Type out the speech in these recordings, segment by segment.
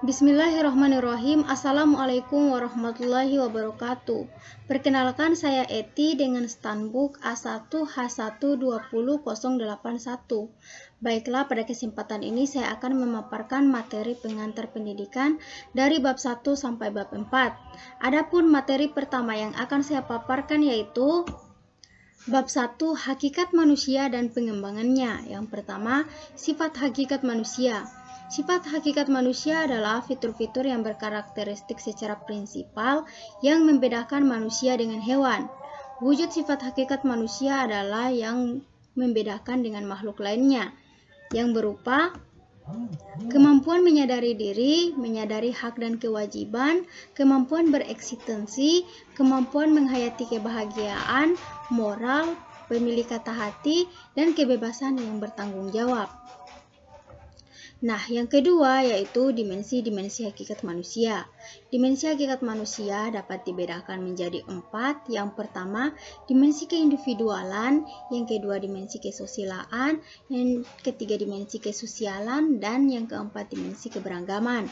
Bismillahirrahmanirrahim. Assalamualaikum warahmatullahi wabarakatuh. Perkenalkan, saya Eti dengan Stanbook A1H1200081. Baiklah, pada kesempatan ini saya akan memaparkan materi pengantar pendidikan dari bab 1 sampai bab 4. Adapun materi pertama yang akan saya paparkan yaitu bab 1, hakikat manusia dan pengembangannya. Yang pertama, sifat hakikat manusia. Sifat hakikat manusia adalah fitur-fitur yang berkarakteristik secara prinsipal yang membedakan manusia dengan hewan. Wujud sifat hakikat manusia adalah yang membedakan dengan makhluk lainnya, yang berupa kemampuan menyadari diri, menyadari hak dan kewajiban, kemampuan bereksistensi, kemampuan menghayati kebahagiaan, moral, pemilik kata hati, dan kebebasan yang bertanggung jawab. Nah, yang kedua yaitu dimensi-dimensi hakikat manusia. Dimensi hakikat manusia dapat dibedakan menjadi 4. Yang pertama, dimensi keindividualan. Yang kedua, dimensi kesusilaan. Yang ketiga, dimensi kesosialan. Dan yang keempat, dimensi keberagaman.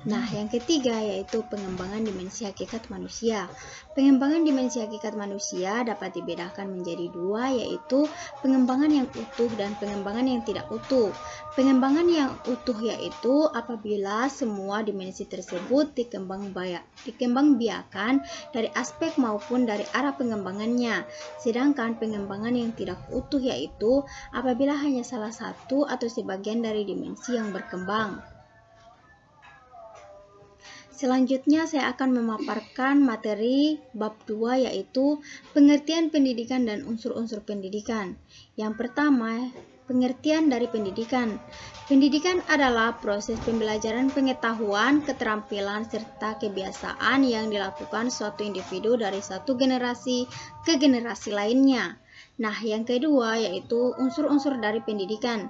Nah, yang ketiga yaitu pengembangan dimensi hakikat manusia. Pengembangan dimensi hakikat manusia dapat dibedakan menjadi 2, yaitu pengembangan yang utuh dan pengembangan yang tidak utuh. Pengembangan yang utuh yaitu apabila semua dimensi tersebut dikembangbiakan dari aspek maupun dari arah pengembangannya. Sedangkan pengembangan yang tidak utuh yaitu apabila hanya salah satu atau sebagian dari dimensi yang berkembang. Selanjutnya saya akan memaparkan materi bab 2 yaitu pengertian pendidikan dan unsur-unsur pendidikan. Yang pertama, pengertian dari pendidikan. Pendidikan adalah proses pembelajaran pengetahuan, keterampilan, serta kebiasaan yang dilakukan suatu individu dari satu generasi ke generasi lainnya. Nah, yang kedua yaitu unsur-unsur dari pendidikan.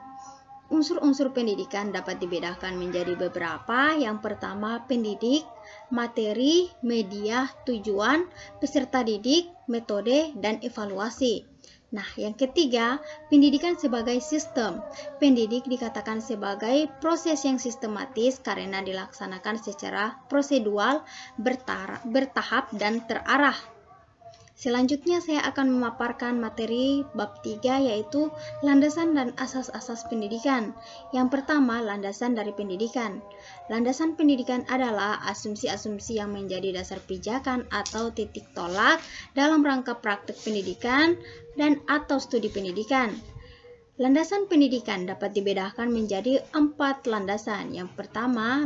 Unsur-unsur pendidikan dapat dibedakan menjadi beberapa. Yang pertama, pendidik, materi, media, tujuan, peserta didik, metode, dan evaluasi. Nah, yang ketiga, pendidikan sebagai sistem. Pendidik dikatakan sebagai proses yang sistematis karena dilaksanakan secara prosedural, bertahap, dan terarah. Selanjutnya saya akan memaparkan materi bab 3 yaitu landasan dan asas-asas pendidikan. Yang pertama, landasan dari pendidikan. Landasan pendidikan adalah asumsi-asumsi yang menjadi dasar pijakan atau titik tolak dalam rangka praktek pendidikan dan atau studi pendidikan. Landasan pendidikan dapat dibedakan menjadi 4 landasan. Yang pertama,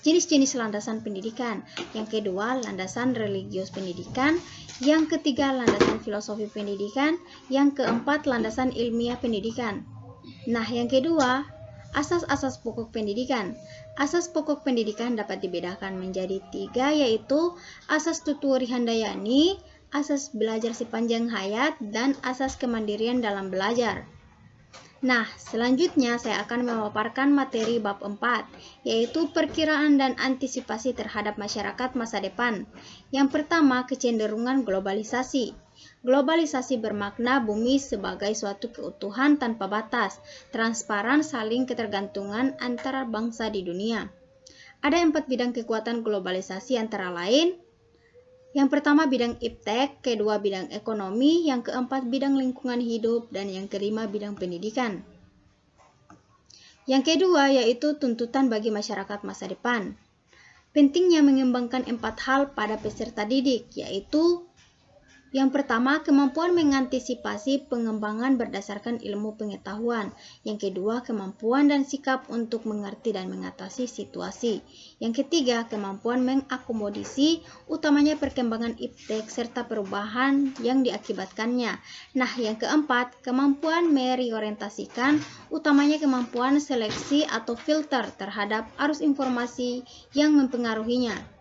jenis-jenis landasan pendidikan. Yang kedua, landasan religius pendidikan. Yang ketiga, landasan filosofi pendidikan. Yang keempat, landasan ilmiah pendidikan. Nah, yang kedua, asas-asas pokok pendidikan. Asas pokok pendidikan dapat dibedakan menjadi 3, yaitu asas Tuturi Handayani, asas belajar sepanjang hayat, dan asas kemandirian dalam belajar. Nah, selanjutnya saya akan memaparkan materi bab 4, yaitu perkiraan dan antisipasi terhadap masyarakat masa depan. Yang pertama, kecenderungan globalisasi. Globalisasi bermakna bumi sebagai suatu keutuhan tanpa batas, transparan, saling ketergantungan antara bangsa di dunia. Ada 4 bidang kekuatan globalisasi antara lain. Yang pertama bidang iptek, kedua bidang ekonomi, yang keempat bidang lingkungan hidup, dan yang kelima bidang pendidikan. Yang kedua yaitu tuntutan bagi masyarakat masa depan. Pentingnya mengembangkan 4 hal pada peserta didik, yaitu yang pertama, kemampuan mengantisipasi pengembangan berdasarkan ilmu pengetahuan. Yang kedua, kemampuan dan sikap untuk mengerti dan mengatasi situasi. Yang ketiga, kemampuan mengakomodisi, utamanya perkembangan iptek serta perubahan yang diakibatkannya. Nah, yang keempat, kemampuan mereorientasikan, utamanya kemampuan seleksi atau filter terhadap arus informasi yang mempengaruhinya.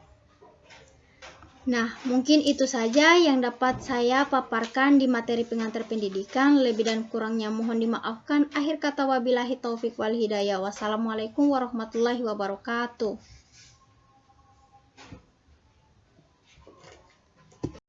Nah, mungkin itu saja yang dapat saya paparkan di materi pengantar pendidikan. Lebih dan kurangnya mohon dimaafkan. Akhir kata, wabillahi taufik wal hidayah. Wassalamualaikum warahmatullahi wabarakatuh.